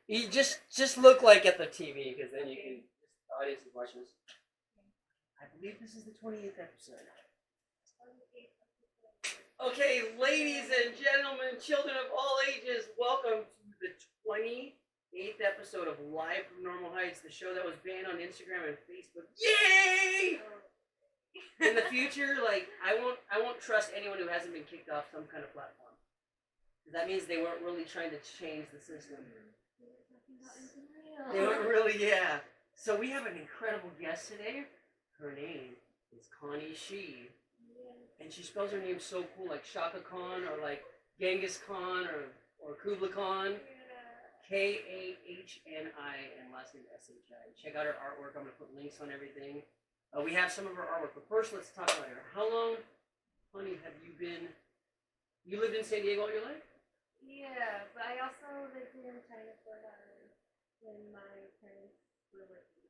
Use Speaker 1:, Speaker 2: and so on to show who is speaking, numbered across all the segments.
Speaker 1: You just look like at the TV, because then you can. The audience is watching this. I believe this is the 28th episode. Okay, ladies and gentlemen, children of all ages, welcome to the 28th episode of Live from Normal Heights, the show that was banned on Instagram and Facebook. Yay! In the future, like I won't trust anyone who hasn't been kicked off some kind of platform. That means they weren't really trying to change the system. They weren't really, yeah. So we have an incredible guest today. Her name is Kahni Shi. And she spells her name so cool, like Shaka Khan or like Genghis Khan or Kubla Khan. Kahni and last name Shi. Check out her artwork. I'm going to put links on everything. We have some of her artwork. But first, let's talk about her. How long, honey, have you been... You lived in San Diego all your life?
Speaker 2: Yeah, but I also lived in China for a while when my parents were working.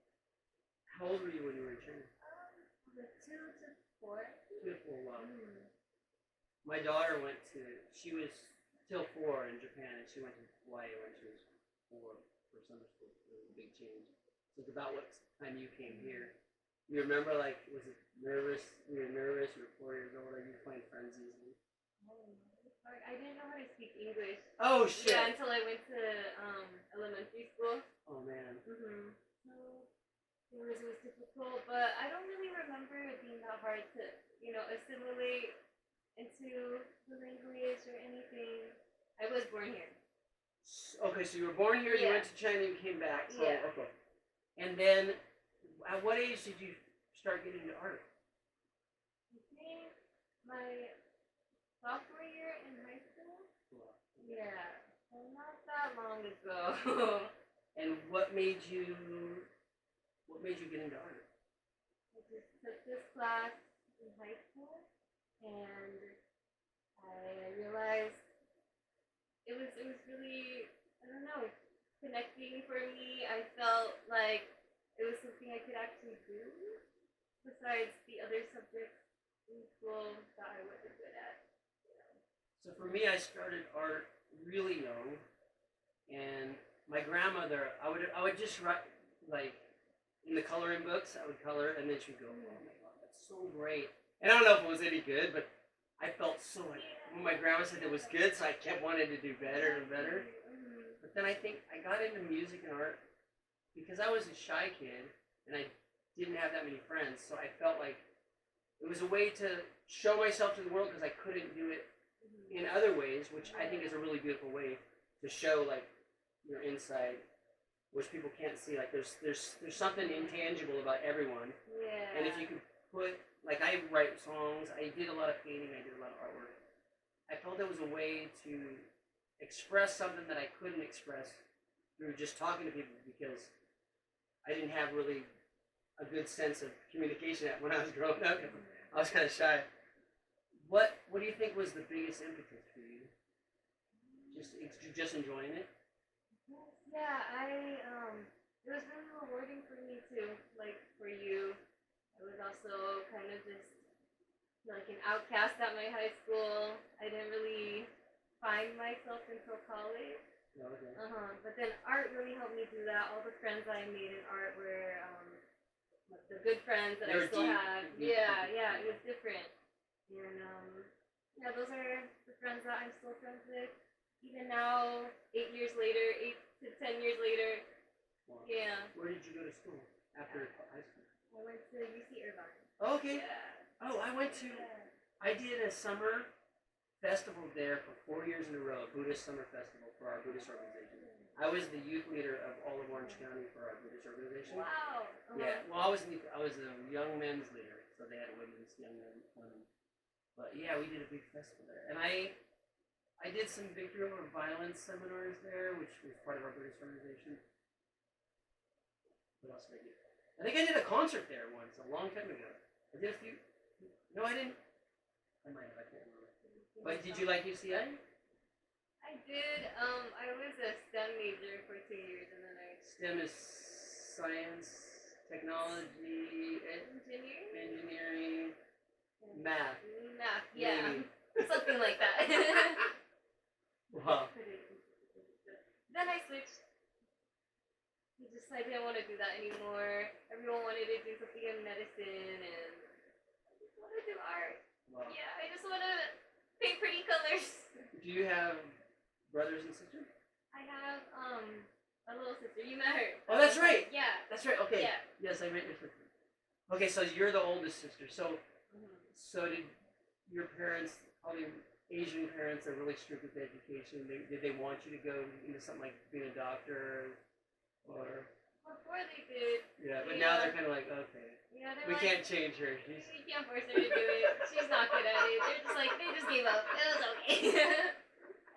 Speaker 1: How old were you when you were in China?
Speaker 2: 2 to 4.
Speaker 1: 2 to 4, wow. My daughter went to, she was still 4 in Japan, and she went to Hawaii when she was 4 for summer school. It was a big change. So it's about what time you came here. You remember, like, was it nervous? You were nervous, you were 4 years old, or you find friends easily?
Speaker 2: I didn't know how to speak English.
Speaker 1: Oh, shit.
Speaker 2: Yeah, until I went to elementary school.
Speaker 1: Oh, man.
Speaker 2: So it was difficult, but I don't really remember it being that hard to, assimilate into the language or anything. I was born here.
Speaker 1: Okay, so you were born here, you went to China, you came back. So,
Speaker 2: yeah.
Speaker 1: Okay. And then, at what age did you start getting into art?
Speaker 2: I think my sophomore year in high school.
Speaker 1: Wow.
Speaker 2: Yeah, so not that long ago.
Speaker 1: And what made you get into art?
Speaker 2: I just took this class in high school, and I realized it was really, I don't know, connecting for me. I felt like it was something I could actually do besides the other subjects in school that I wasn't good at.
Speaker 1: So for me, I started art really young, and my grandmother, I would just write, like, in the coloring books, I would color, and then she'd go, "Oh my God, that's so great." And I don't know if it was any good, but I felt so like, when my grandma said it was good, so I kept wanting to do better and better. But then I think I got into music and art because I was a shy kid, and I didn't have that many friends, so I felt like it was a way to show myself to the world because I couldn't do it in other ways, which I think is a really beautiful way to show like your inside, which people can't see. Like there's something intangible about everyone.
Speaker 2: Yeah.
Speaker 1: And if you could put, like, I write songs, I did a lot of painting, I did a lot of artwork. I felt there was a way to express something that I couldn't express through just talking to people because I didn't have really a good sense of communication when I was growing up. I was kind of shy. What do you think was the biggest impetus for you? Just enjoying it?
Speaker 2: Yeah, it was really rewarding for me too. Like for you, I was also kind of just like an outcast at my high school. I didn't really find myself until college.
Speaker 1: Oh, okay.
Speaker 2: But then art really helped me do that. All the friends I made in art were the good friends that I still have. Yeah, it was different. And yeah, those are the friends that I'm still friends with. Even now, 8 years later, 8 to 10 years later.
Speaker 1: Wow.
Speaker 2: Yeah.
Speaker 1: Where did you go to school after high school?
Speaker 2: I went to UC Irvine.
Speaker 1: Oh, okay.
Speaker 2: Yeah.
Speaker 1: Oh, I did a summer festival there for 4 years in a row, a Buddhist summer festival for our Buddhist organization. I was the youth leader of all of Orange County for our Buddhist organization.
Speaker 2: Wow.
Speaker 1: Yeah. Well, I was a young men's leader, so they had women's, young men, women. But yeah, we did a big festival there, and I did some victory over violence seminars there, which was part of our Buddhist organization. What else did I do? I think I did a concert there once, a long time ago. I did a few. No, I didn't. I might have. I can't remember. But did you like UCI?
Speaker 2: I did. I was a STEM major for 2 years, and then
Speaker 1: STEM is science, technology, engineering, math.
Speaker 2: Math, yeah.
Speaker 1: Maybe.
Speaker 2: Something like that.
Speaker 1: Wow.
Speaker 2: Then I switched just I didn't want to do that anymore. Everyone wanted to do something in medicine, and I just want to do art.
Speaker 1: Wow.
Speaker 2: Yeah, I just want to paint pretty colors.
Speaker 1: Do you have brothers and sisters?
Speaker 2: I have a little sister. You met her.
Speaker 1: Oh, that's right.
Speaker 2: Yeah.
Speaker 1: That's right. Okay.
Speaker 2: Yeah.
Speaker 1: Yes, I met your sister. Okay, so you're the oldest sister. So, so did your parents, all your Asian parents, are really strict with education? Did they want you to go into something like being a doctor, or?
Speaker 2: Before they did.
Speaker 1: Yeah, but now they're kind of like, okay,
Speaker 2: Yeah, they're
Speaker 1: we
Speaker 2: like,
Speaker 1: can't change her.
Speaker 2: we can't force her to do it. She's not good at it. They're just like, they just gave up. It was okay.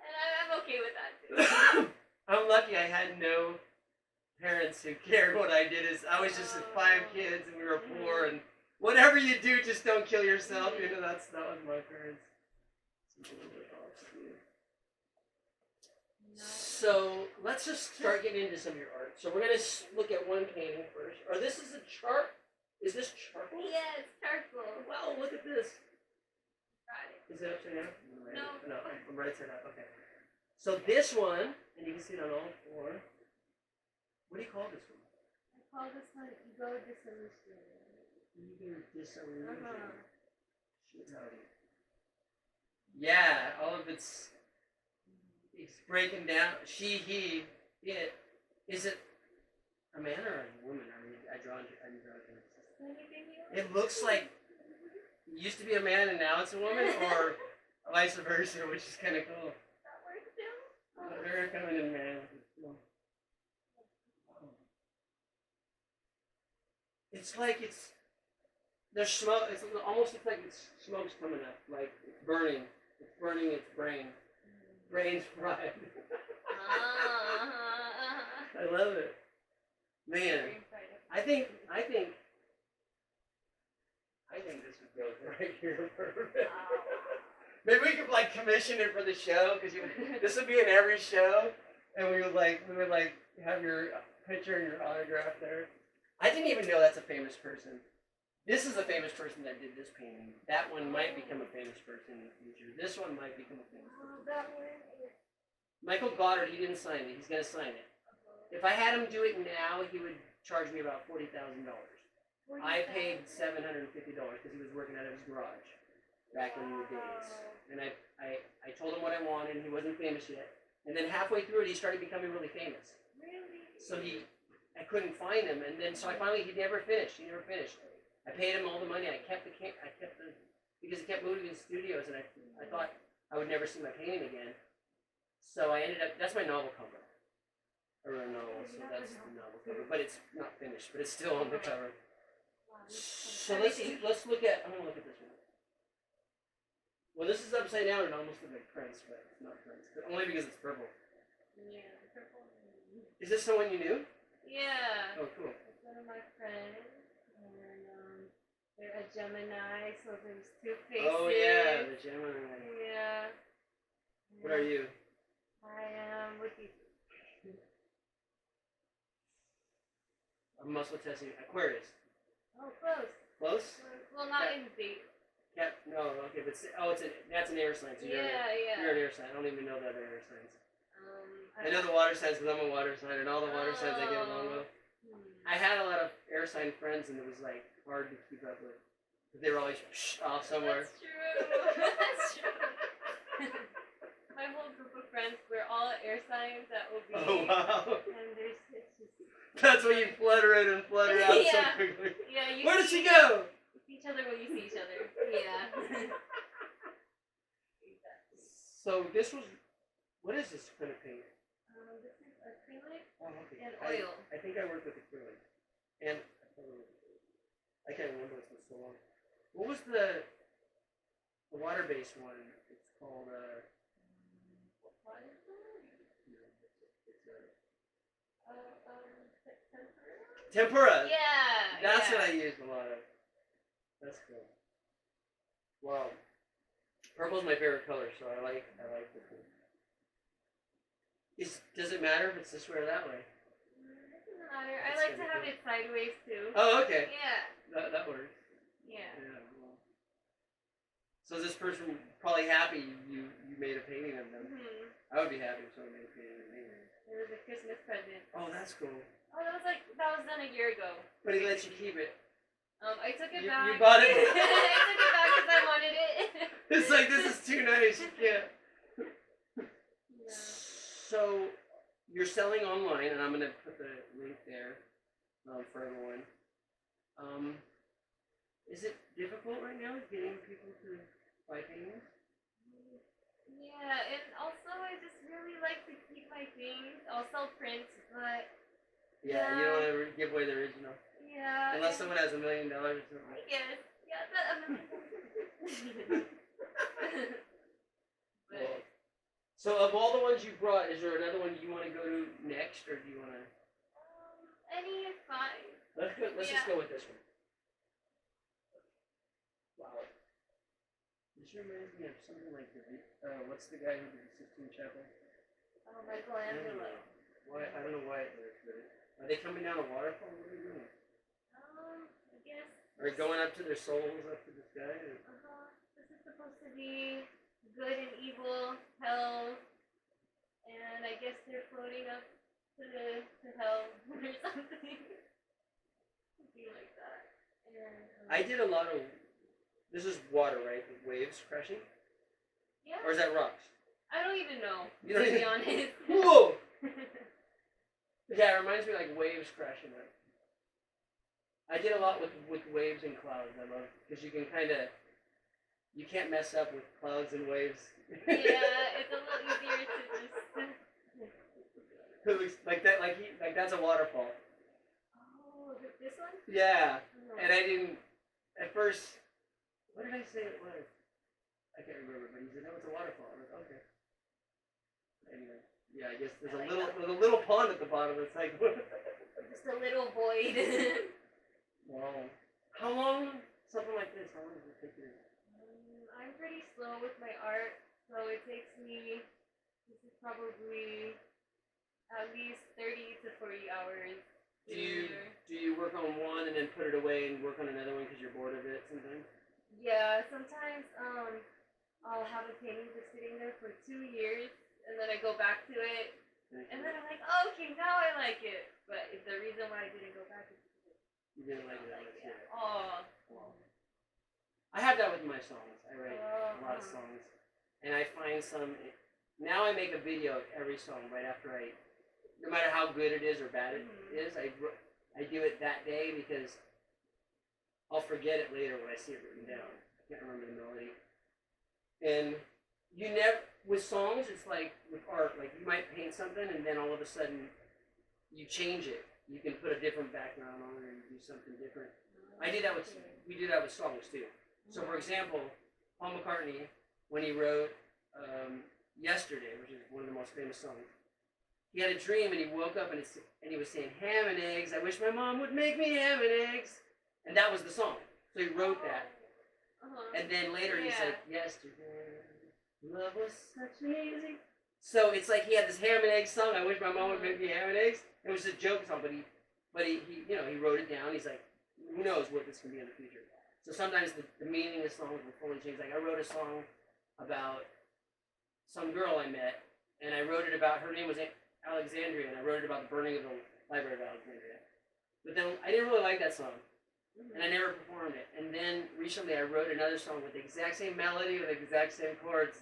Speaker 2: And I'm okay with that too.
Speaker 1: I'm lucky I had no parents who cared what I did. I was just 5 kids and we were poor, and whatever you do, just don't kill yourself. You know, that was my parents. So let's just start getting into some of your art. So we're gonna look at one painting first. Or this is a chart. Is this charcoal?
Speaker 2: Yeah, it's charcoal.
Speaker 1: Wow, look at this.
Speaker 2: Got it.
Speaker 1: Is it upside down?
Speaker 2: No.
Speaker 1: I'm right side up. Okay. So this one, and you can see it on all 4. What do you call this one?
Speaker 2: I call this one Ego Dissolution.
Speaker 1: Ego Dissolution. Shit, howdy. Yeah, all of it's breaking down. She, he, it. Is it a man or a woman? I draw it. It looks like it used to be a man and now it's a woman, or vice versa, which is kind of cool.
Speaker 2: That works too.
Speaker 1: They're coming in man. It's like there's smoke. It's almost looks like it's smoke's coming up, like it's burning. It's burning its brain. Brain's fried. I love it, man. I think this would go right here. Maybe we could like commission it for the show, because this would be in every show, and we would have your picture and your autograph there. I didn't even know that's a famous person. This is a famous person that did this painting. That one might become a famous person in the future. This one might become a famous person.
Speaker 2: That one is.
Speaker 1: Michael Goddard, he didn't sign it. He's going to sign it. If I had him do it now, he would charge me about $40,000. I paid $750 because he was working out of his garage back in the days. And I told him what I wanted, and he wasn't famous yet. And then halfway through it, he started becoming really famous.
Speaker 2: Really?
Speaker 1: So I couldn't find him, and then so he never finished. I paid him all the money. I kept the because he kept moving to studios, and I thought I would never see my painting again. So I ended up. That's my novel cover. I wrote a novel, so that's the novel cover, but it's not finished, but it's still on the cover. So let's look at. I'm gonna look at this one. Well, this is upside down and almost looks like Prince, but it's not Prince. But only because it's purple.
Speaker 2: Yeah, purple.
Speaker 1: Is this someone you knew?
Speaker 2: Yeah.
Speaker 1: Oh, cool.
Speaker 2: It's one of my friends, and they're a Gemini, so there's 2 faces.
Speaker 1: Oh yeah, the Gemini.
Speaker 2: Yeah.
Speaker 1: What are you?
Speaker 2: I am with you.
Speaker 1: I'm muscle testing. Aquarius.
Speaker 2: Oh, close.
Speaker 1: Close?
Speaker 2: Well, not in date.
Speaker 1: No, okay, but that's an air sign. So you're an air sign. I don't even know the other air signs. I know the water signs because I'm a water sign, and all the water signs I get along with. I had a lot of air sign friends, and it was like hard to keep up with. They were always off somewhere.
Speaker 2: That's true. That's true. My whole group of friends, we're all air signs that will be.
Speaker 1: Oh wow.
Speaker 2: And it's just.
Speaker 1: That's why you flutter in and flutter out so
Speaker 2: Yeah.
Speaker 1: quickly.
Speaker 2: Yeah.
Speaker 1: Where did she go?
Speaker 2: You see each other when you see each other. Yeah.
Speaker 1: So this was. What is this kind of paint?
Speaker 2: This is acrylic
Speaker 1: Oh, okay.
Speaker 2: and oil.
Speaker 1: I think I worked with acrylic. And I can't remember, it's been so long. What was the water-based one? It's called
Speaker 2: What is it?
Speaker 1: tempura.
Speaker 2: Yeah.
Speaker 1: That's what I used a lot of. That's cool. Wow. Purple's my favorite color, so I like this one. Does it matter if it's this way or that way?
Speaker 2: It doesn't matter. I like to have it sideways too.
Speaker 1: Oh, okay.
Speaker 2: Yeah.
Speaker 1: That works.
Speaker 2: Yeah.
Speaker 1: Well. So is this person probably happy you made a painting of them?
Speaker 2: Mm-hmm.
Speaker 1: I would be happy if someone made a painting of me.
Speaker 2: There was a Christmas present.
Speaker 1: Oh, that's cool.
Speaker 2: Oh, that was done a year ago.
Speaker 1: But he lets you keep it.
Speaker 2: I took it
Speaker 1: You
Speaker 2: back.
Speaker 1: bought it?
Speaker 2: I took it back because I wanted it.
Speaker 1: It's like, this is too nice. You can't.
Speaker 2: Yeah.
Speaker 1: So, you're selling online, and I'm going to put the link there for everyone. Is it difficult right now getting people to buy paintings?
Speaker 2: Yeah, and also I just really like to keep my things. I'll sell prints, but
Speaker 1: Yeah, you don't want to give away the original.
Speaker 2: yeah.
Speaker 1: Unless someone has $1 million or something.
Speaker 2: Yes. Yeah, but,
Speaker 1: so of all the ones you brought, is there another one you want to go to next, or do you want to?
Speaker 2: any is fine.
Speaker 1: Let's just go with this one. Wow. This reminds me of something like the what's the guy who did the Sistine Chapel?
Speaker 2: Oh, Michelangelo.
Speaker 1: Why? I don't know why it works, but are they coming down a waterfall? What are they doing?
Speaker 2: I guess.
Speaker 1: Are they going up to their souls, up to the sky?
Speaker 2: This is supposed to be good and evil, hell, and I guess they're floating up to hell or something. Something like that. And,
Speaker 1: I did a lot of. This is water, right? With waves crashing?
Speaker 2: Yeah.
Speaker 1: Or is that rocks?
Speaker 2: I don't even know.
Speaker 1: You don't
Speaker 2: to be
Speaker 1: even-
Speaker 2: honest.
Speaker 1: Whoa! Yeah, it reminds me like waves crashing up. I did a lot with waves and clouds. I love because you can you can't mess up with clouds and waves.
Speaker 2: Yeah, it's a little easier to just.
Speaker 1: like that, like that's a waterfall.
Speaker 2: Oh, this one?
Speaker 1: Yeah,
Speaker 2: Uh-huh.
Speaker 1: and I didn't at first. What did I say it was? I can't remember, but he said no, it's a waterfall. I was okay. Anyway, yeah, I guess there's a little pond at the bottom. It's like
Speaker 2: Just a little void.
Speaker 1: wow. How long? Something like this. How long does it take you?
Speaker 2: I'm pretty slow with my art, so it takes me. This is probably at least 30 to 40 hours.
Speaker 1: Do you work on one and then put it away and work on another one because you're bored of it sometimes?
Speaker 2: Yeah, sometimes I'll have a painting just sitting there for 2 years, and then I go back to it, and then I'm like, oh, okay, now I like it. But the reason why I didn't go back is because
Speaker 1: You didn't like it that much,
Speaker 2: yeah.
Speaker 1: yeah.
Speaker 2: Oh.
Speaker 1: I have that with my songs. I write a lot of songs, and I find some. Now I make a video of every song right after no matter how good it is or bad it is, I do it that day because I'll forget it later when I see it written down. I can't remember the melody. And you never, with songs, it's like with art, like you might paint something and then all of a sudden you change it. You can put a different background on it or you do something different. We do that with songs too. So for example, Paul McCartney, when he wrote Yesterday, which is one of the most famous songs, he had a dream and he woke up and he was saying, ham and eggs, I wish my mom would make me ham and eggs. And that was the song. So he wrote that. And then later he's like, yesterday, love was such an easy. So it's like he had this ham and eggs song, I wish my mom would make me ham and eggs. It was a joke song, but he wrote it down. He's like, who knows what this can be in the future. So sometimes the meaning of songs will fully change. Like I wrote a song about some girl I met, and I wrote it about, her name was Alexandria, and I wrote it about the burning of the Library of Alexandria. But then I didn't really like that song, and I never performed it. And then recently I wrote another song with the exact same melody, with the exact same chords,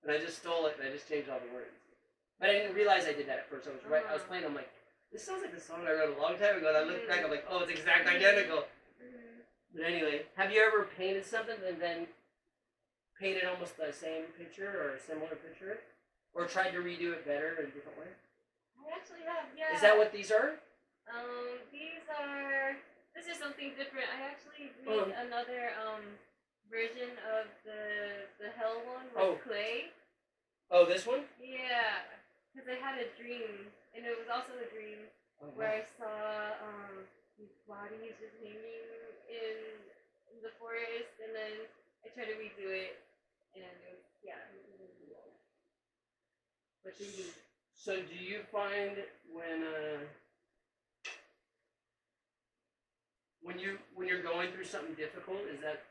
Speaker 1: and I just stole it, and I just changed all the words. But I didn't realize I did that at first. I was playing, I'm like, this sounds like the song I wrote a long time ago, and I looked back, I'm like, oh, it's exact identical. But anyway, have you ever painted something and then painted almost the same picture or a similar picture? Or tried to redo it better in a different way?
Speaker 2: I actually have, yeah.
Speaker 1: Is that what these are?
Speaker 2: This is something different. I actually made another version of the hell one with clay.
Speaker 1: Oh, this one?
Speaker 2: Yeah, because I had a dream, and it was also a dream where I saw these bodies just hanging in the forest, and then I tried to redo it, and it was, yeah, it was real. But 3D.
Speaker 1: So do you find when you're going through something difficult, is that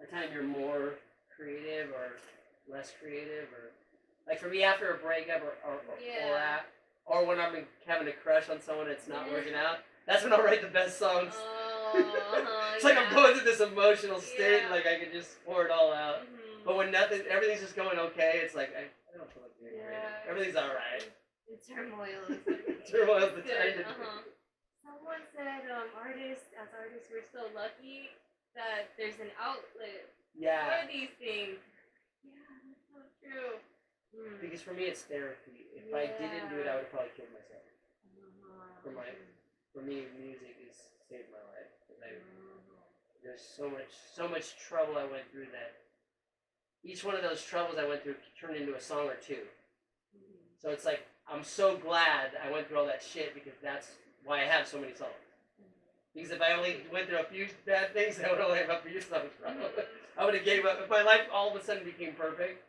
Speaker 1: a time you're more creative or less creative, or like for me after a breakup or or when I'm having a crush on someone and it's not working out. That's when I'll write the best songs. It's like I'm going through this emotional state, like I can just pour it all out. But when everything's just going okay, it's like I don't feel like doing anything. Everything's all right.
Speaker 2: In turmoil.
Speaker 1: Turmoil's the time to
Speaker 2: Someone said as artists, we're so lucky that there's an outlet for these things. Yeah, that's so true.
Speaker 1: Because for me, it's therapy. If I didn't do it, I would have probably killed myself. For me, music has saved my life. There's so much trouble I went through that each one of those troubles I went through turned into a song or two. So it's like I'm so glad I went through all that shit because that's why I have so many songs. Because if I only went through a few bad things, I would only have a few songs. I would have gave up. If my life all of a sudden became perfect,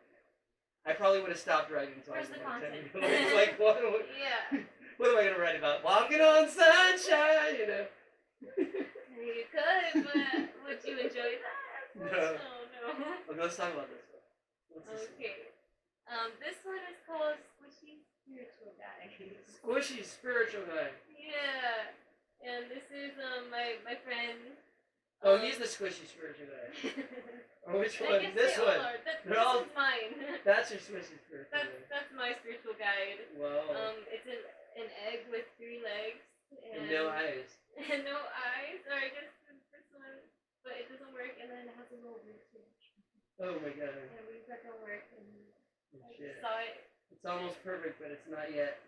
Speaker 1: I probably would have stopped writing songs. Like, what am I going to write about? Walking on sunshine, you know.
Speaker 2: You could, but would you enjoy that?
Speaker 1: No.
Speaker 2: Oh, no.
Speaker 1: Okay, let's talk about this one.
Speaker 2: Okay. This one is called Squishy Spiritual Guy.
Speaker 1: Squishy Spiritual Guy.
Speaker 2: Yeah. And this is my friend.
Speaker 1: Oh, he's the Squishy Spiritual Guy. Oh, which one? This one.
Speaker 2: This is mine.
Speaker 1: That's your Squishy Spiritual Guy.
Speaker 2: That's my spiritual guide.
Speaker 1: Wow.
Speaker 2: It's an egg with 3 legs.
Speaker 1: And no eyes.
Speaker 2: And no eyes. Or I guess this one, but it doesn't work. And then it has a little weird switch.
Speaker 1: Oh my god.
Speaker 2: And that don't work. And
Speaker 1: shit.
Speaker 2: I saw it.
Speaker 1: It's almost perfect, but it's not yet.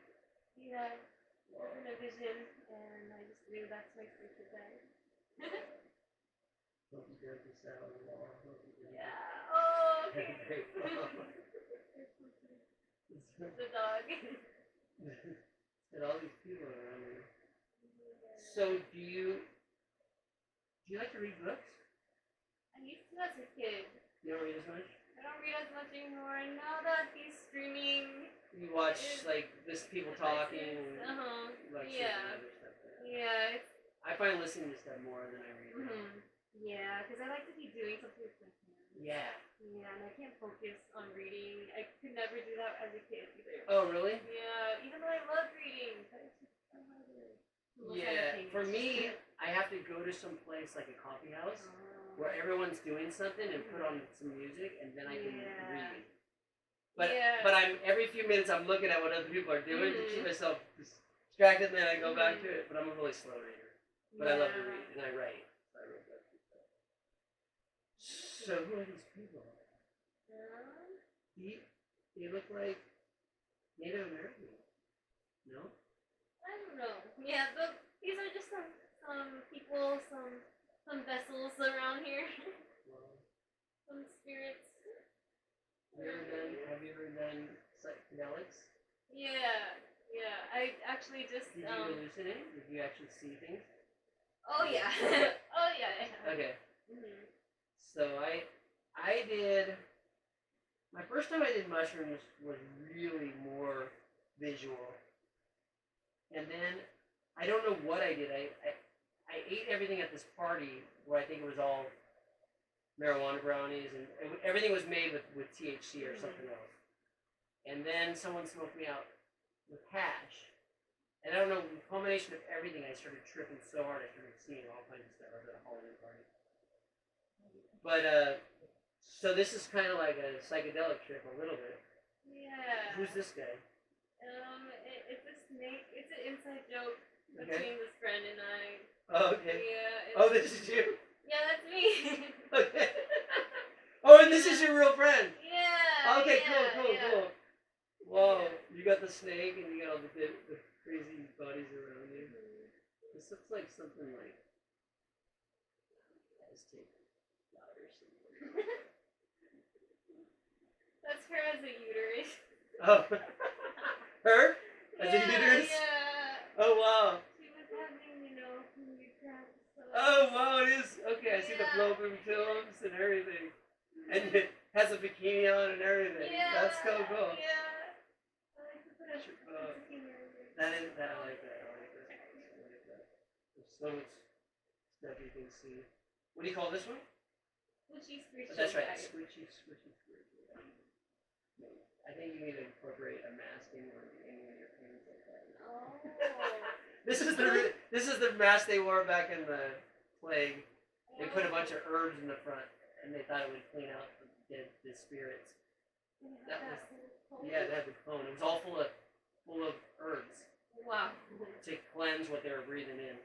Speaker 2: Yeah. Having a vision, and I just knew that's my spiritual guide.
Speaker 1: Hope you don't miss out on the wall.
Speaker 2: Yeah. Oh, okay. The dog.
Speaker 1: And all these people around me. So do you like to read books?
Speaker 2: I used to as a kid.
Speaker 1: You don't read as much?
Speaker 2: I don't read as much anymore. Now that he's streaming.
Speaker 1: You watch like this people talking. Like
Speaker 2: yeah.
Speaker 1: other stuff.
Speaker 2: Yeah.
Speaker 1: I find listening to stuff more than I read.
Speaker 2: Yeah, because I like to be doing something with my hands.
Speaker 1: Yeah.
Speaker 2: Yeah, and I can't focus on reading. I could never do that as a kid either.
Speaker 1: Oh, really?
Speaker 2: Yeah, even though I love reading, but it's just so hard.
Speaker 1: Yeah, for me, I have to go to some place like a coffee house where everyone's doing something and put on some music, and then I can read. But I'm every few minutes I'm looking at what other people are doing to keep myself distracted, and then I go back to it. But I'm a really slow reader. But I love to read, and I write. So I write books. So who are these people? They look like Native Americans. No?
Speaker 2: I don't know. Yeah, these are just some people, some vessels around here.
Speaker 1: Wow.
Speaker 2: Some spirits.
Speaker 1: Have you ever done psychedelics?
Speaker 2: Yeah. I actually just.
Speaker 1: Did you hallucinate? Did you actually see things?
Speaker 2: Oh yeah. Oh yeah.
Speaker 1: Okay. So I did. My first time I did mushrooms was really more visual, and then I don't know what I did. I ate everything at this party where I think it was all marijuana brownies, and everything was made with THC or something else. And then someone smoked me out with hash. And I don't know, the combination of everything, I started tripping so hard, I started seeing all kinds of stuff. I was at a Halloween party. But, so this is kind of like a psychedelic trip a little bit.
Speaker 2: Yeah.
Speaker 1: Who's this guy?
Speaker 2: It's a snake. It's an inside joke between this friend and I.
Speaker 1: Oh, okay.
Speaker 2: Yeah.
Speaker 1: Oh, this is you?
Speaker 2: Yeah, that's me.
Speaker 1: Okay. Oh, and this is your real friend?
Speaker 2: Yeah.
Speaker 1: Okay,
Speaker 2: yeah,
Speaker 1: cool. Whoa, you got the snake and you got all the crazy bodies around you. This looks like something like Aztec or something.
Speaker 2: That's her as a uterus.
Speaker 1: Oh. Her? As a uterus?
Speaker 2: Yeah.
Speaker 1: Oh, wow.
Speaker 2: She was having, uterus.
Speaker 1: Oh, wow, it is. Okay, I see the fallopian tubes and everything. And it has a bikini on and everything.
Speaker 2: Yeah.
Speaker 1: That's so cool.
Speaker 2: Yeah. I like to put a bikini on there.
Speaker 1: I like that. There's so much stuff you can see. What do you call this one?
Speaker 2: Squishy spiritual.
Speaker 1: That's right.
Speaker 2: Guide.
Speaker 1: Squishy spiritual. I think you need to incorporate a mask in or any of your things like that. This is the mask they wore back in the plague. They put a bunch of herbs in the front, and they thought it would clean out the spirits. That was they had the cone. It was all full of herbs.
Speaker 2: Wow.
Speaker 1: To cleanse what they were breathing in,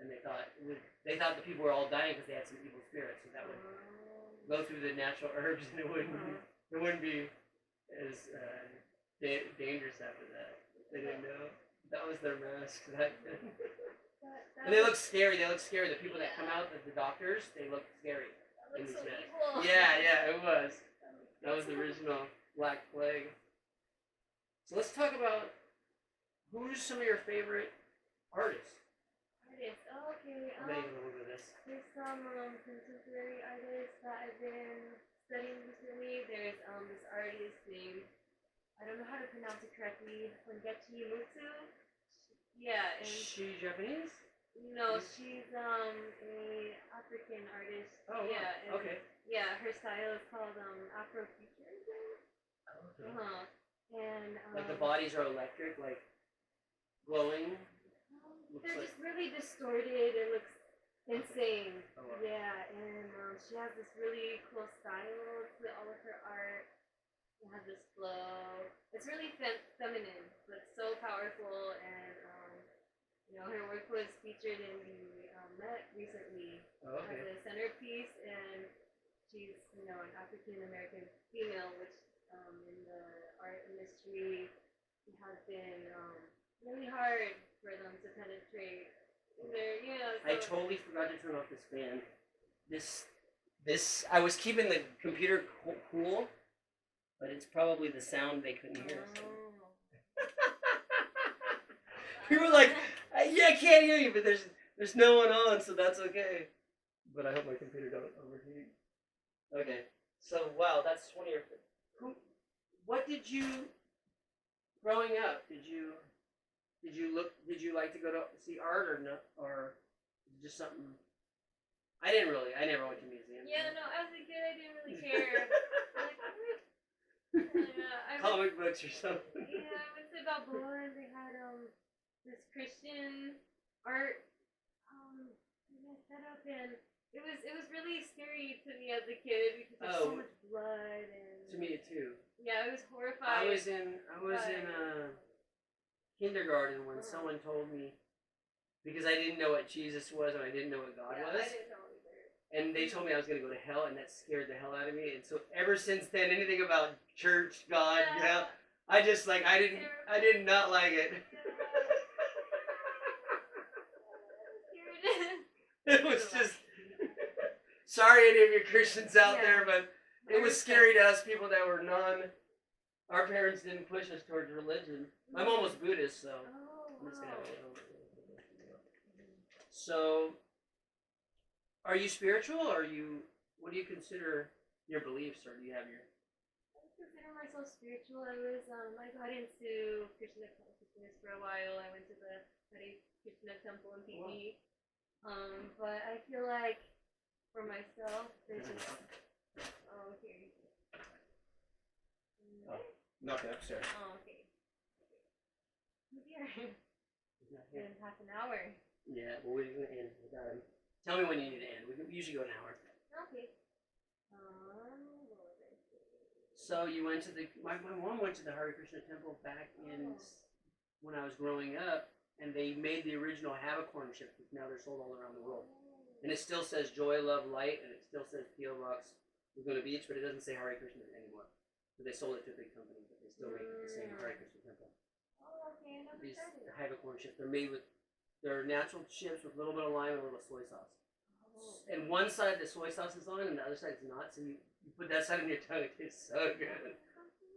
Speaker 1: and they thought the people were all dying because they had some evil spirits, so that would go through the natural herbs, and it wouldn't be as dangerous after that. They didn't know. That was their mask. And they look scary. They look scary. The people that come out, the doctors, they look scary.
Speaker 2: That looks so evil.
Speaker 1: Yeah, it was. That was the original Black Plague. So let's talk about who's some of your favorite artists.
Speaker 2: Oh, okay.
Speaker 1: I'm getting a little bit of this.
Speaker 2: There's some contemporary artists that I've been studying recently. There's this artist named, I don't know how to pronounce it correctly, Ongechi Mutsu. Yeah, and
Speaker 1: She Japanese?
Speaker 2: no, she's a African artist.
Speaker 1: Oh,
Speaker 2: yeah,
Speaker 1: wow. Okay.
Speaker 2: Yeah, her style is called Afrofuturism.
Speaker 1: Okay.
Speaker 2: And
Speaker 1: Like the bodies are electric, like glowing.
Speaker 2: They're just really distorted. It looks insane.
Speaker 1: Oh, wow.
Speaker 2: Yeah, and she has this really cool style to all of her art. It has this flow. It's really feminine, but so powerful. And her work was featured in the Met recently as a centerpiece. And she's an African American female, which in the art industry has been really hard for them to penetrate.
Speaker 1: I totally forgot to turn off this fan. This I was keeping the computer cool, but it's probably the sound they couldn't hear. So. People were like, I can't hear you, but there's no one on, so that's okay. But I hope my computer don't overheat. Okay, so wow, that's one of your. What did you, growing up? Did you like to go to see art or no, or just something? I never went to museums.
Speaker 2: Yeah, no, as a kid I didn't really care.
Speaker 1: Comic books or something.
Speaker 2: Yeah, I went to Balboa and they had this Christian art set up, and it was really scary to me as a kid because there's so much blood and.
Speaker 1: To me too.
Speaker 2: Yeah, it was horrifying.
Speaker 1: I was in kindergarten when someone told me, because I didn't know what Jesus was and I didn't know what God was.
Speaker 2: I didn't know either.
Speaker 1: And they told me I was going to go to hell, and that scared the hell out of me. And so ever since then, anything about church, God, hell, I just I did not like it. It was just, sorry any of you Christians out there, but it was scary to us people that were our parents didn't push us towards religion. My mom was Buddhist, so. I'm just gonna have a So, are you spiritual, or what do you consider your beliefs, or do you have your?
Speaker 2: I consider myself spiritual. I got into Krishna consciousness for a while. I went to the Hare Krishna temple in PB. But I feel like for myself, there's just here.
Speaker 1: Nothing upstairs.
Speaker 2: Oh, okay. Here. In half an hour.
Speaker 1: Yeah, well, we're gonna end. We got him. Tell me when you need to end. We usually go an hour.
Speaker 2: Okay. What was I saying?
Speaker 1: So you went to my mom went to the Hare Krishna temple back in when I was growing up, and they made the original Havicorn chips, which now they're sold all around the world. And it still says Joy, Love, Light, and it still says P.O. Box Laguna Beach, but it doesn't say Hare Krishna anymore. So they sold it to a big company, but they still make the same Hare Krishna temple.
Speaker 2: Oh, okay.
Speaker 1: These Havicorn chips, they're natural chips with a little bit of lime and a little soy sauce. And one side the soy sauce is on, and the other side is not. So you put that side in your tongue, it tastes so good.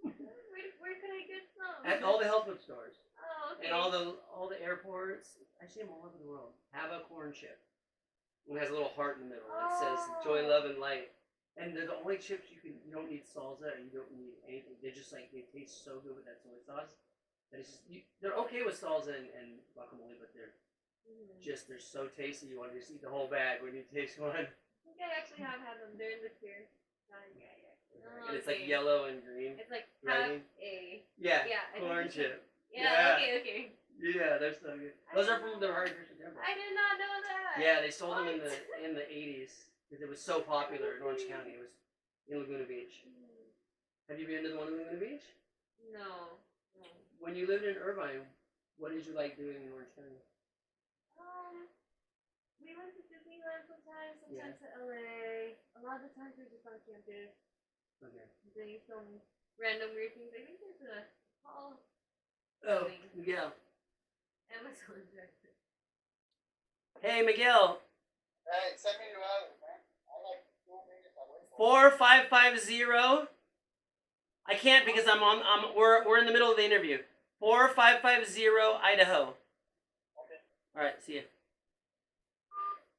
Speaker 2: Where can I get some?
Speaker 1: At all the health food stores.
Speaker 2: Oh, okay.
Speaker 1: And all the airports. I see them all over the world. Have a corn chip. It has a little heart in the middle. It says Joy, Love, and Light. And they're the only chips you don't need salsa, or you don't need anything. They taste so good with that soy sauce. That it's just, they're okay with salsa and guacamole, but they're so tasty. You want to just eat the whole bag when you taste one.
Speaker 2: I think I actually have had them. They're in the clear.
Speaker 1: And it's yellow and green.
Speaker 2: It's like
Speaker 1: writing.
Speaker 2: have a
Speaker 1: corn chip.
Speaker 2: Yeah. Okay.
Speaker 1: Yeah, they're so good. Those are from the Hare Krishna Temple.
Speaker 2: I did not know that.
Speaker 1: Yeah, they sold them
Speaker 2: What?
Speaker 1: in the 80s because it was so popular in Orange County. It was in Laguna Beach. Have you been to the one in Laguna Beach?
Speaker 2: No.
Speaker 1: When you lived in Irvine, what did you like doing in Orange County?
Speaker 2: We went to Disneyland sometimes to LA. A lot of the times we were just on campus.
Speaker 1: Okay.
Speaker 2: Doing some random weird things. I think there's a hall.
Speaker 1: Oh, yeah.
Speaker 2: Amazon director.
Speaker 1: Hey, Miguel.
Speaker 3: Hey, send me to others, man. I like 2 minutes. I wait for
Speaker 1: 4550. I can't because we're in the middle of the interview. 4550 Idaho.
Speaker 3: Okay.
Speaker 1: All right, see ya.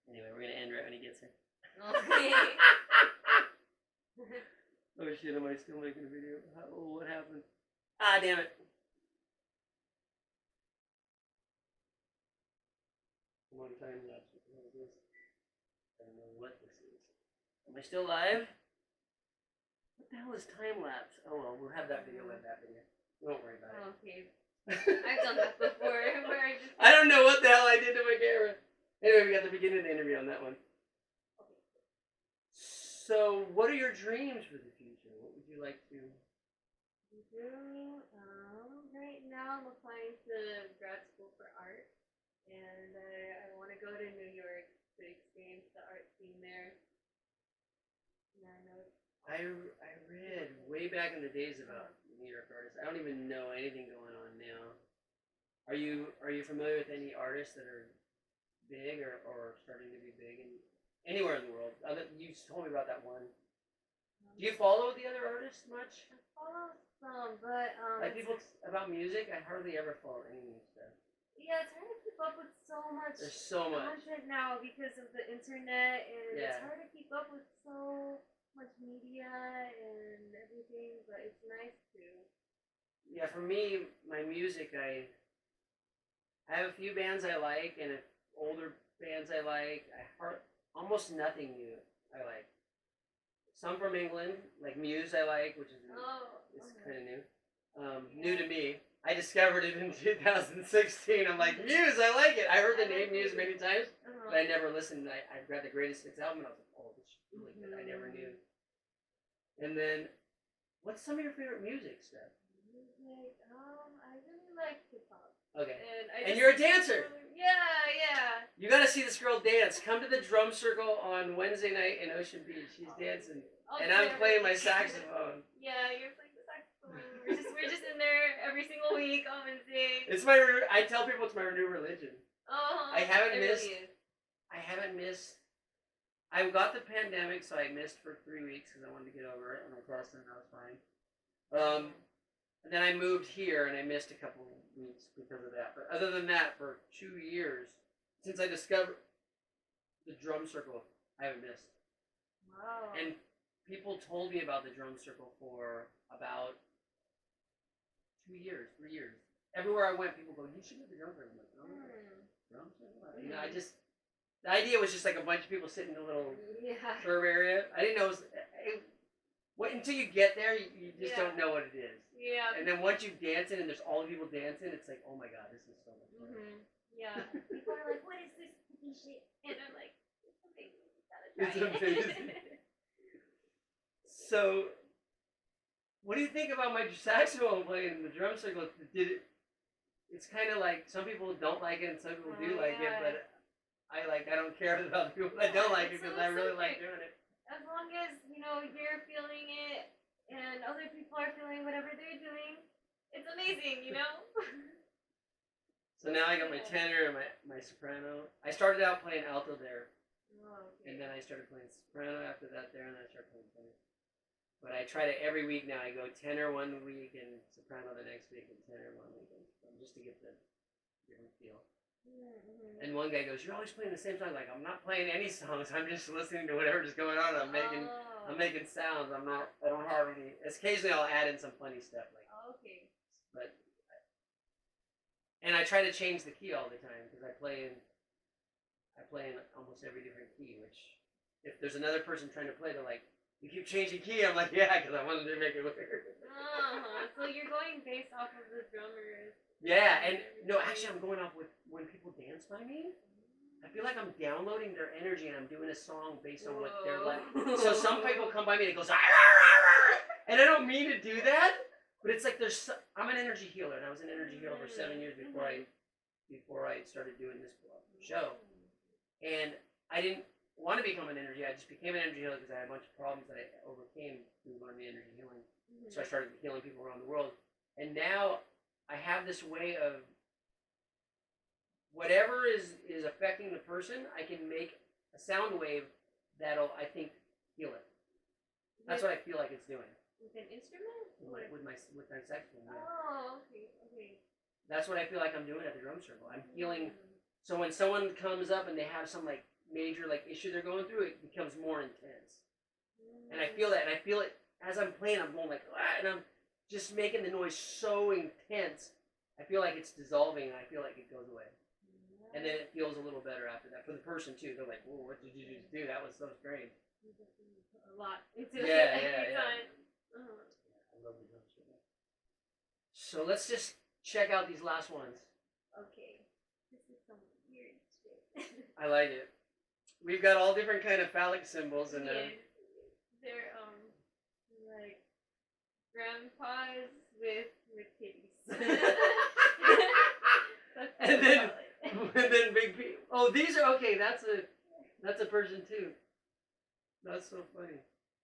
Speaker 1: Anyway, we're gonna end right when he gets here.
Speaker 2: Okay.
Speaker 1: Oh shit! Am I still making a video? What happened? Ah, damn it! One time lapse. What is this? I don't know what this is. Am I still live? What the hell is time lapse? Oh well, we'll have that video. We'll have that video. Don't worry about it.
Speaker 2: Okay. I've done that before. Where I just.
Speaker 1: I don't know what the hell I did to my camera. Anyway, we got the beginning of the interview on that one. So, what are your dreams for the future? What would you like to?
Speaker 2: Right now I'm applying to grad school for art, and I want to go to New York to experience the art scene there. Yeah, I know.
Speaker 1: I read way back in the days about New York artists. I don't even know anything going on now. Are you familiar with any artists that are big or starting to be big in anywhere in the world? You told me about that one. Do you follow the other artists much?
Speaker 2: I follow some, but
Speaker 1: Like people about music, I hardly ever follow any new stuff.
Speaker 2: yeah, it's hard to keep up with so much.
Speaker 1: There's so much
Speaker 2: content now because of the internet, and
Speaker 1: Yeah.
Speaker 2: it's hard to keep up with so much media and everything. But it's nice to.
Speaker 1: Yeah, for me, my music, I have a few bands I like and older bands I like. Almost nothing new I like. Some from England, like Muse I like, which is kind of new. New to me. I discovered it in 2016. I'm like, Muse, I like it. I heard the name Muse many times, but I never listened. I read the Greatest Hits album and I was like, oh, this is really good. I never knew. And then, what's some of your favorite music stuff?
Speaker 2: I really like hip hop.
Speaker 1: Okay.
Speaker 2: And
Speaker 1: you're a dancer.
Speaker 2: Yeah.
Speaker 1: You gotta see this girl dance. Come to the drum circle on Wednesday night in Ocean Beach. She's dancing, and I'm playing my saxophone.
Speaker 2: Yeah, you're playing the saxophone. We're just in there every single week on Wednesday.
Speaker 1: It's I tell people it's my new religion. I haven't missed. I got the pandemic, so I missed for 3 weeks because I wanted to get over it, and I tested and I was fine. And then I moved here, and I missed a couple weeks because of that. But other than that, for 2 years, since I discovered the drum circle, I haven't missed.
Speaker 2: Wow.
Speaker 1: And people told me about the drum circle for about 2 years, 3 years. Everywhere I went, people go, "You should get the drum circle." I'm like, "Oh, drum circle." You know, the idea was just like a bunch of people sitting in a little curve area. I didn't know until you get there, you just don't know what it is.
Speaker 2: Yeah.
Speaker 1: And then once you dance it and there's all the people dancing, it's like, oh my god, this is so much fun.
Speaker 2: Yeah. People are like, what is this cookie shit? And I'm like, it's amazing. You gotta
Speaker 1: It's
Speaker 2: try
Speaker 1: amazing. So, what do you think about my saxophone playing in the drum circle? It's kind of like some people don't like it and some people do like it, but I don't care about the people that don't like it because I really like doing it.
Speaker 2: As long as, you're feeling it and other people are feeling whatever they're doing, it's amazing,
Speaker 1: So now I got my tenor and my soprano. I started out playing alto there. And then I started playing soprano after that there, and then I started playing tenor. But I try to every week now. I go tenor one week and soprano the next week, and tenor one week, just to get the different feel. And one guy goes, "You're always playing the same song." Like, I'm not playing any songs. I'm just listening to whatever's going on. I'm making sounds. I don't have any. Occasionally I'll add in some funny stuff But and I try to change the key all the time because I play in almost every different key. Which, if there's another person trying to play, they're like, "You keep changing key." I'm like, "Yeah," because I wanted to make it weird.
Speaker 2: So you're going based off of the drummer's
Speaker 1: Yeah, and no, actually, I'm going off with when people dance by me. I feel like I'm downloading their energy and I'm doing a song based on what they're like. So some people come by me and it goes, "Ah, rah, rah, rah," and I don't mean to do that, but it's like I'm an energy healer, and I was an energy healer for 7 years before I started doing this show, and I didn't want to become an energy. I just became an energy healer because I had a bunch of problems that I overcame through learning the energy healing. So I started healing people around the world, and now I have this way of whatever is affecting the person, I can make a sound wave that'll, I think, heal it. That's what I feel like it's doing.
Speaker 2: With an instrument?
Speaker 1: With my saxophone. Yeah.
Speaker 2: Oh, okay.
Speaker 1: That's what I feel like I'm doing at the drum circle. I'm healing. So when someone comes up and they have some like major like issue they're going through, it becomes more intense. And I feel that, and I feel it as I'm playing. I'm going like, ah, and I'm just making the noise so intense. I feel like it's dissolving, and I feel like it goes away. And then it feels a little better after that. For the person, too. They're like, whoa, what did you just do? That was so strange.
Speaker 2: A lot into it.
Speaker 1: Yeah.
Speaker 2: Uh-huh.
Speaker 1: I love the drums. So let's just check out these last ones.
Speaker 2: Okay. This is some weird shit.
Speaker 1: I like it. We've got all different kind of phallic symbols in them.
Speaker 2: They're, like, grandpas with titties.
Speaker 1: and then big people. Oh, these are okay. That's a person too. That's so funny.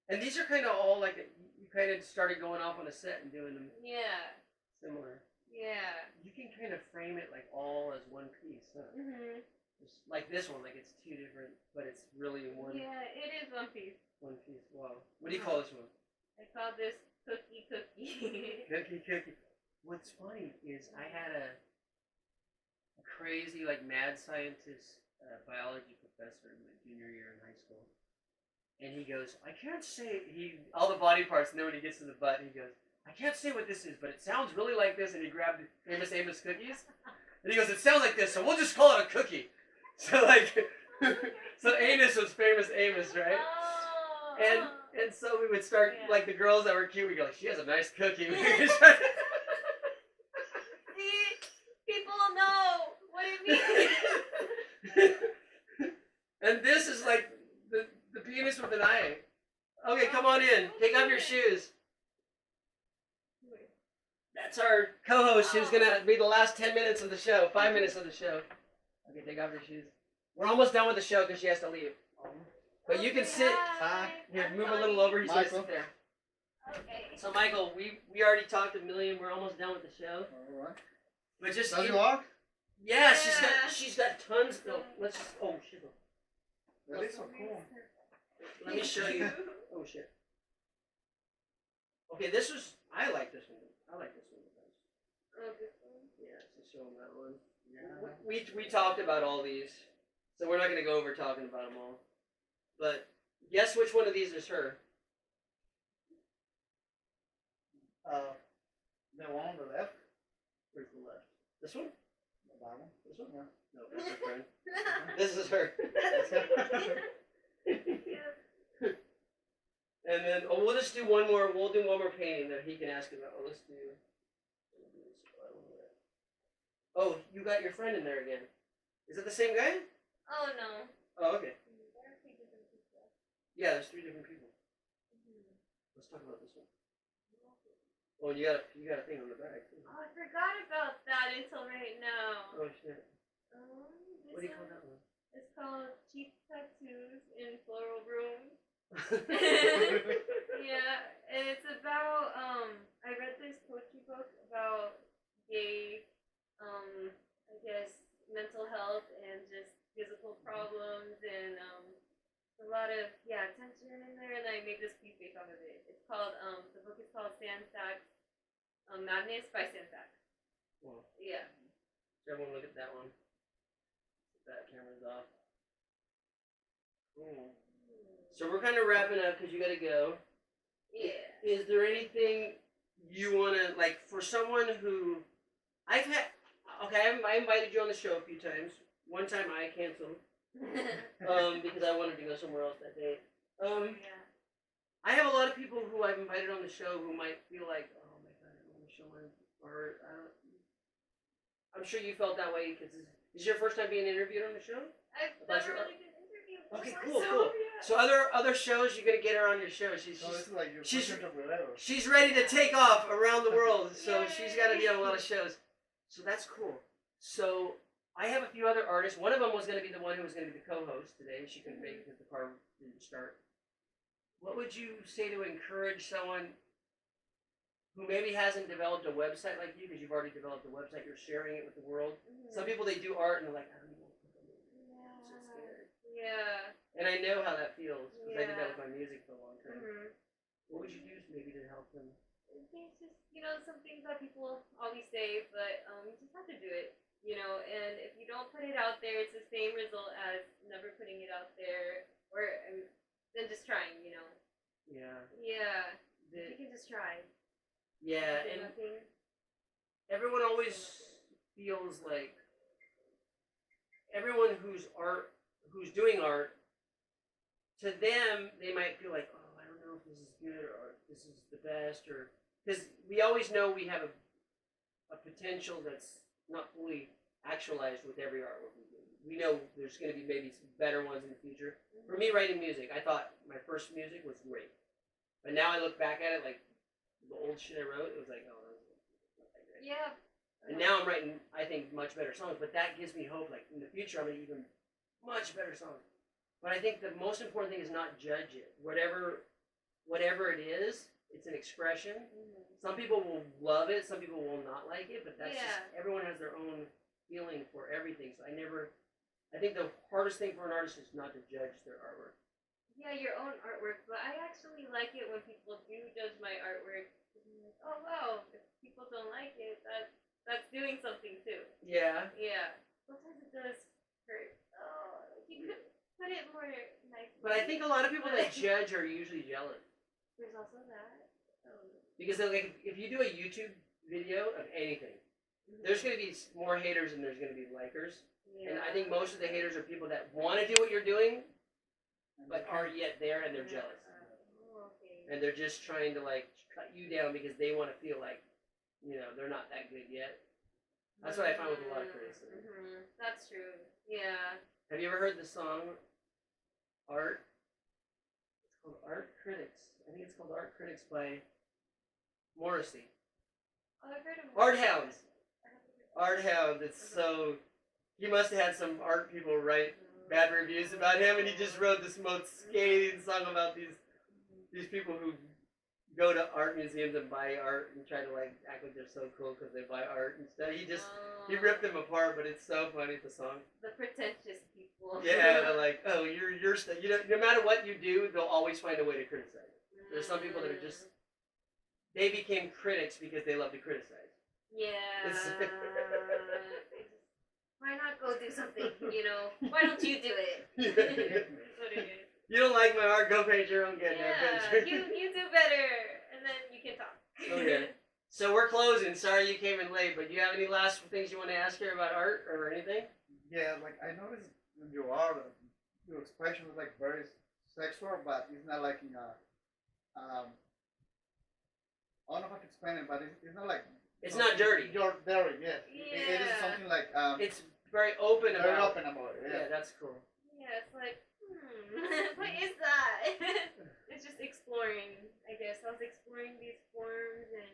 Speaker 1: And these are kind of all like you kind of started going off on a set and doing them.
Speaker 2: Yeah.
Speaker 1: Similar.
Speaker 2: Yeah.
Speaker 1: You can kind of frame it like all as one piece, huh? Just like this one, like it's two different, but it's really one.
Speaker 2: Yeah, it is one piece.
Speaker 1: One piece. Wow. What do you call this one?
Speaker 2: I call this cookie.
Speaker 1: Cookie. What's funny is I had a crazy, like, mad scientist biology professor in my junior year in high school. And he goes, I can't say, all the body parts, and then when he gets to the butt, he goes, I can't say what this is, but it sounds really like this, and he grabbed Famous Amos cookies. And he goes, it sounds like this, so we'll just call it a cookie. So, like, so Anus was Famous Amos, right?
Speaker 2: Oh.
Speaker 1: And so we would start, like, the girls that were cute, we go, she has a nice cookie.
Speaker 2: People know what it means.
Speaker 1: And this is like the penis with an eye. Okay, come on in. Take off your shoes. That's our co-host who's going to be the last 10 minutes of the show. 5 minutes of the show. Okay, take off your shoes. We're almost done with the show because she has to leave. But you can sit. Here, move a little over. He's going to sit there.
Speaker 2: Okay.
Speaker 1: So, Michael, we already talked a million. We're almost done with the show.
Speaker 3: All right.
Speaker 1: But just
Speaker 3: Does you walk?
Speaker 1: Yeah, she's got tons. No, let's just. Oh shit.
Speaker 3: That is so cool.
Speaker 1: Let me show you. Oh shit. Okay, I like this one. I like this one.
Speaker 2: Oh, this one?
Speaker 1: Yeah, let's show them that one. Yeah. We talked about all these, so we're not gonna go over talking about them all. But guess which one of these is her?
Speaker 3: The one on the left.
Speaker 1: Where's the left? This one?
Speaker 3: The bottom.
Speaker 1: This one?
Speaker 3: Yeah.
Speaker 1: No, that's her friend. This is her. And then we'll just do one more. We'll do one more painting that he can ask about. Let's do. Oh, you got your friend in there again. Is it the same guy?
Speaker 2: Oh no.
Speaker 1: Oh, okay.
Speaker 2: There are 3 different people.
Speaker 1: Yeah, there's 3 different people. Let's talk about this one. Oh, you got a thing on the back too.
Speaker 2: Oh, I forgot about that until right now.
Speaker 1: Oh shit. What do you call
Speaker 2: One,
Speaker 1: that one?
Speaker 2: It's called Cheap Tattoos in Floral Rooms. Yeah, and it's about I read this poetry book about gay I guess mental health and just physical problems and a lot of tension in there, and I made this piece based off of it. It's called the book is called Sandsack Madness by Sandsack.
Speaker 1: Well,
Speaker 2: Yeah.
Speaker 1: everyone look at that one. That camera's off. Cool. So we're kind of wrapping up because you got to go.
Speaker 2: Yeah.
Speaker 1: Is there anything you want to, like, for someone who, I invited you on the show a few times. One time I canceled because I wanted to go somewhere else that day.
Speaker 2: Yeah.
Speaker 1: I have a lot of people who I've invited on the show who might feel like, oh my god, I don't want to show my art. I'm sure you felt that way because this is your first time being interviewed on the show.
Speaker 2: I've
Speaker 1: About
Speaker 2: never
Speaker 1: your-
Speaker 2: really been interviewed.
Speaker 1: Okay,
Speaker 2: before,
Speaker 1: cool.
Speaker 2: Yeah.
Speaker 1: So other shows, you're gonna get her on your show.
Speaker 3: So it's like your
Speaker 1: she's-
Speaker 3: first entrepreneur.
Speaker 1: She's ready to take off around the world, so
Speaker 2: Yay.
Speaker 1: she's got to be on a lot of shows. So that's cool. So I have a few other artists. One of them was going to be the one who was going to be the co-host today. She couldn't make it because the car didn't start. What would you say to encourage someone who maybe hasn't developed a website like you, because you've already developed a website, you're sharing it with the world? Some people, they do art and they're like, I don't know what to do. I'm so scared.
Speaker 2: Yeah.
Speaker 1: And I know how that feels because I did that
Speaker 2: Yeah.
Speaker 1: with my music for a long time.
Speaker 2: Mm-hmm.
Speaker 1: What would you do maybe to help them?
Speaker 2: I think it's just, some things that people always say, but you just have to do it, and if you don't put it out there, it's the same result as never putting it out there, or than just trying,
Speaker 1: Yeah.
Speaker 2: Yeah.
Speaker 1: The-
Speaker 2: You can just try.
Speaker 1: yeah,
Speaker 2: Do
Speaker 1: and
Speaker 2: nothing.
Speaker 1: everyone always feels like everyone who's doing art, to them they might feel like, oh, I don't know if this is good or if this is the best, or because we always know we have a potential that's not fully actualized with every artwork we do. We know there's going to be maybe some better ones in the future. For me, writing music, I thought my first music was great, but now I look back at it like the old shit I wrote. It was like, oh, that was not that great.
Speaker 2: Yeah.
Speaker 1: And now I'm writing, I think, much better songs. But that gives me hope. Like in the future, I'm gonna even much better songs. But I think the most important thing is not judge it. Whatever it is, it's an expression. Some people will love it. Some people will not like it. But that's just, everyone has their own feeling for everything. So I think the hardest thing for an artist is not to judge their artwork.
Speaker 2: Yeah, your own artwork, but I actually like it when people do judge my artwork. Oh wow, if people don't like it, that's doing something too.
Speaker 1: Yeah.
Speaker 2: Yeah. Sometimes it does hurt. Oh, you could put it more nicely.
Speaker 1: But I think a lot of people that judge are usually jealous.
Speaker 2: There's also that.
Speaker 1: Because like, if you do a YouTube video of anything, there's going to be more haters than there's going to be likers.
Speaker 2: Yeah.
Speaker 1: And I think most of the haters are people that want to do what you're doing, but aren't yet there, and they're jealous.
Speaker 2: Oh, okay.
Speaker 1: And they're just trying to like cut you down because they want to feel like, they're not that good yet. That's what I find with a lot of criticism.
Speaker 2: That's true. Yeah.
Speaker 1: Have you ever heard the song Art? It's called Art Critics. I think it's called Art Critics by Morrissey.
Speaker 2: Oh, I've heard of
Speaker 1: Art Hounds. Art Hounds. It's so... He must have had some art people write bad reviews about him, and he just wrote this most scathing song about these people who go to art museums and buy art and try to like act like they're so cool because they buy art and stuff. He ripped them apart, but it's so funny, the song.
Speaker 2: The pretentious people.
Speaker 1: Yeah, they're like, oh, you're no matter what you do, they'll always find a way to criticize. There's some people that are just, they became critics because they love to criticize.
Speaker 2: Yeah. Why not go do something, Why don't you do it? That's what it is.
Speaker 1: You don't like my art, go paint your own goddamn picture.
Speaker 2: you do better, and then you can talk.
Speaker 1: Okay. So we're closing. Sorry you came in late, but do you have any last things you want to ask her about art or anything?
Speaker 3: Yeah, like I noticed in your art, your expression is like very sexual, but it's not like in a, I don't know if I can explain it, but it's not like.
Speaker 1: It's not dirty.
Speaker 3: You're dirty, yes. It is something like.
Speaker 1: It's very open
Speaker 3: very
Speaker 1: about.
Speaker 3: open about it.
Speaker 1: Yeah, that's cool.
Speaker 2: Yeah, it's like, what is that? It's just exploring, I guess. I was exploring these forms and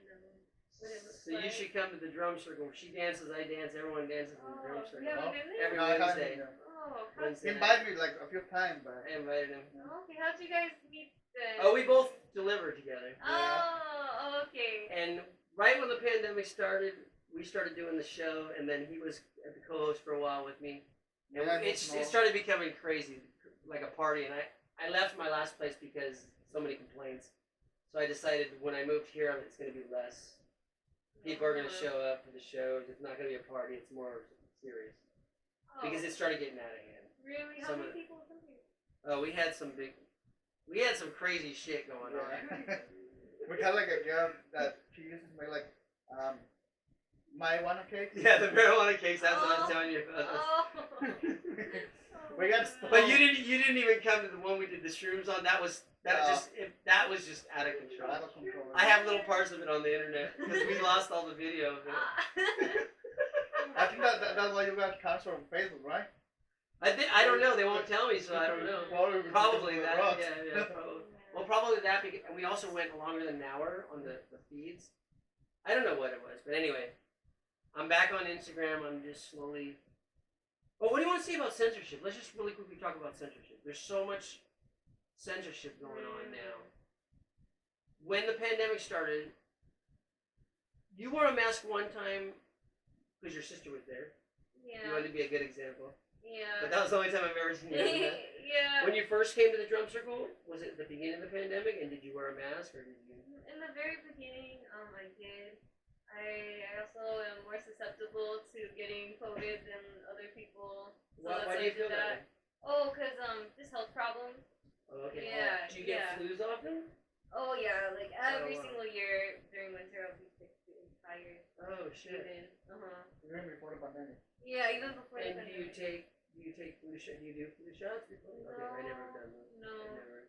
Speaker 2: what it looks
Speaker 1: So
Speaker 2: like.
Speaker 1: you should come to the drum circle. She dances, I dance, everyone dances in the drum circle.
Speaker 2: Yeah, we did it?
Speaker 1: Every
Speaker 3: No, I haven't
Speaker 1: Wednesday.
Speaker 3: been there.
Speaker 2: Oh,
Speaker 1: Wednesday
Speaker 3: He invited me like a few times, but.
Speaker 1: I invited him.
Speaker 2: okay. How'd you guys meet then?
Speaker 1: Oh, we both deliver together.
Speaker 2: Oh, okay.
Speaker 1: And right when the pandemic started, we started doing the show, and then he was at the co-host for a while with me. And
Speaker 3: Yeah,
Speaker 1: it started becoming crazy, like a party. And I left my last place because so many complaints. So I decided when I moved here, it's going to be less. People are going to show up for the shows. It's not going to be a party. It's more serious.
Speaker 2: Oh,
Speaker 1: Because it started getting out of hand.
Speaker 2: really? How
Speaker 1: some
Speaker 2: many
Speaker 1: of-
Speaker 2: people come here?
Speaker 1: Oh, we had some crazy shit going on.
Speaker 3: We had like a girl that she used to make like marijuana cakes.
Speaker 1: Yeah, the marijuana cakes. That's what I was telling you about.
Speaker 2: Oh.
Speaker 3: We got
Speaker 1: But you didn't even come to the one we did the shrooms on. That was just out of control.
Speaker 3: Out of control.
Speaker 1: I have little parts of it on the internet because we lost all the video of it.
Speaker 3: I think that's why you got cancer on Facebook, right?
Speaker 1: I don't know. They won't tell me, so I don't know. Probably
Speaker 3: because of the
Speaker 1: that.
Speaker 3: rocks.
Speaker 1: Yeah, probably. Well, probably that. And we also went longer than an hour on the feeds. I don't know what it was, but anyway, I'm back on Instagram. I'm just slowly. Well, what do you want to say about censorship? Let's just really quickly talk about censorship. There's so much censorship going on now. When the pandemic started, you wore a mask one time because your sister was there.
Speaker 2: Yeah.
Speaker 1: You wanted to be a good example.
Speaker 2: Yeah.
Speaker 1: But that was the only time I've ever seen you do that.
Speaker 2: Yeah.
Speaker 1: When you first came to the drum circle, was it the beginning of the pandemic, and did you wear a mask, or did you?
Speaker 2: In the very beginning, I did. I also am more susceptible to getting COVID than other people. So
Speaker 1: Why do you feel that way?
Speaker 2: Oh, cause just health problems.
Speaker 1: Oh, okay.
Speaker 2: Yeah.
Speaker 1: Do you get flus often?
Speaker 2: Oh yeah, like every
Speaker 1: wow.
Speaker 2: single year during winter I'll be sick and tired.
Speaker 1: Oh shit.
Speaker 3: Even before the pandemic.
Speaker 2: Yeah, even before the
Speaker 1: And do you
Speaker 2: pandemic.
Speaker 1: take flu shots? Do you do flu shots before?
Speaker 2: No,
Speaker 1: Okay, I never done those.
Speaker 2: no.
Speaker 1: I never.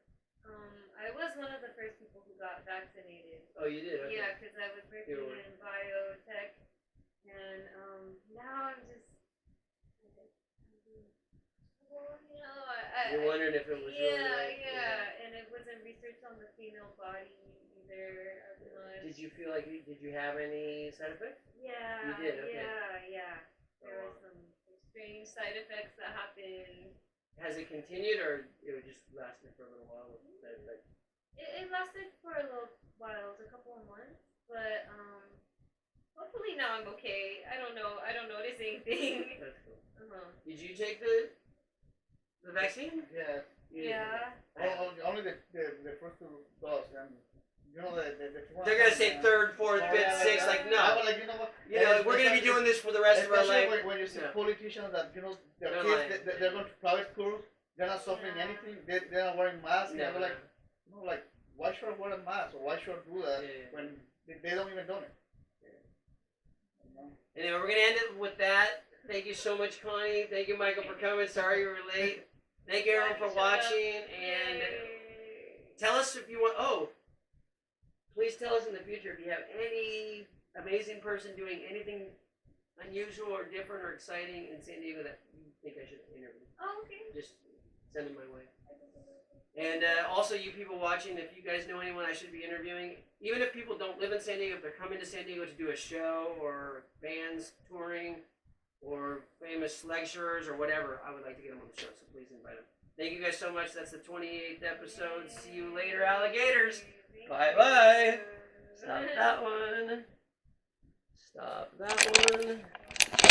Speaker 2: I was one of the first people who got vaccinated.
Speaker 1: Oh, you did? Okay.
Speaker 2: Yeah, because I was working in biotech, and now I'm just, well, you know,
Speaker 1: You're wondering if it was really right.
Speaker 2: yeah, and it wasn't research on the female body either as much.
Speaker 1: Did you feel like did you have any side effects?
Speaker 2: Yeah.
Speaker 1: You did, okay.
Speaker 2: Yeah. There were some strange side effects that happened.
Speaker 1: Has it continued, or it just lasted for a little while? Side effects?
Speaker 2: It lasted for a little while, it was a couple of months, but hopefully now I'm okay. I don't know. I don't notice anything.
Speaker 1: That's cool.
Speaker 2: Uh-huh.
Speaker 1: Did you take the vaccine?
Speaker 3: Yeah.
Speaker 2: Yeah.
Speaker 3: Only the first 2 doses, and you know the
Speaker 1: They're gonna say third, fourth, fifth, sixth. Like no.
Speaker 3: Like, you know what?
Speaker 1: You know, we're gonna be doing this for the rest of our life.
Speaker 3: When you see politicians that their
Speaker 1: They're
Speaker 3: kids they're going to private schools, they're not suffering anything. They're not wearing masks.
Speaker 1: No,
Speaker 3: and they're like, why should I wear a mask, or why should I do that when they don't even do it?
Speaker 1: Anyway, we're gonna end it with that. Thank you so much, Connie. Thank you, Michael, for coming. Sorry you were late. Thank you, everyone, for watching. And tell us if you want. Oh, please tell us in the future if you have any amazing person doing anything unusual or different or exciting in San Diego that you think I should interview.
Speaker 2: Oh, okay.
Speaker 1: Just send them my way. And also, you people watching, if you guys know anyone I should be interviewing, even if people don't live in San Diego, if they're coming to San Diego to do a show or bands touring or famous lecturers or whatever, I would like to get them on the show, so please invite them. Thank you guys so much. That's the 28th episode. See you later, alligators. Bye-bye. Stop that one. Stop that one.